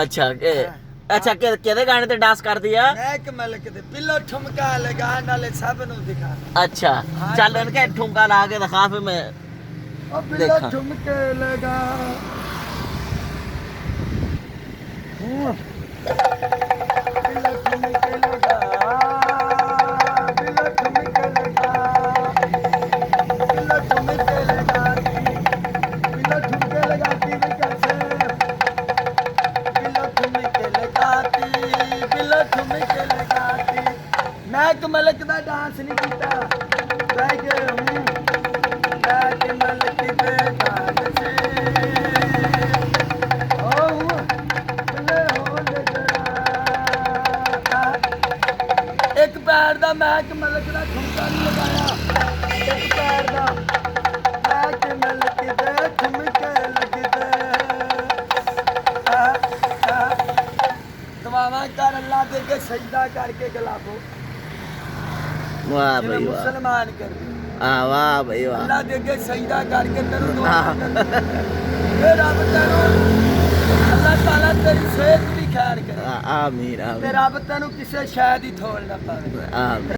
ਅੱਛਾ ਅੱਛਾ ਕਿਹਦੇ ਗਾਣੇ ਤੇ ਡਾਂਸ ਕਰਦੀ ਆ? ਮੈਂ ਕਿ ਮਲਕ ਦੇ ਪਿੱਲੋ ਠੁਮਕਾ ਲਗਾ ਨਾਲੇ ਸਭ ਨੂੰ ਦਿਖਾ। ਅੱਛਾ ਚੱਲ ਇਹਨ ਕੇ ਠੁਮਕਾ ਲਾ ਕੇ ਦਿਖਾ ਫਿਰ ਮੈਂ ਉਹ ਪਿੱਲੋ ਠੁਮਕੇ ਲਗਾ ਪਿੱਲੋ ਠੁਮਕੇ ਲਗਾ ਪਿੱਲੋ ਠੁਮਕੇ ਲਗਾ ਪਿੱਲੋ ਠੁਮਕੇ ਲਗਾ ਪਿੱਲੋ ਠੁਮਕੇ ਲਗਾਤੀ ਵੀ कैसे पिल्लो ठुमके लगाती पिल्लो ठुमके लगाती। मैं एक मलक दा डांस नहीं कीता मैं के हूं मैं एक मलक दे डांस से ओ ले हो ले जरा एक पैर दा मैं एक मलक दा ठुमका नहीं लगाया एक पैर दा मैं एक मलक दे ठुमके लगदे दुआवां कर अल्लाह दे के सजदा करके गलाबो। वाह भाई वाह मुसलमान कर वाह भाई वाह अल्लाह दे के सजदा करके तेरू दुआ कर रब तेरू अल्लाह ताला तेरी सेहत भी खैर करे आमीन ते रब तेरू किसे शय दी थोड़ ना पावे। आमीन।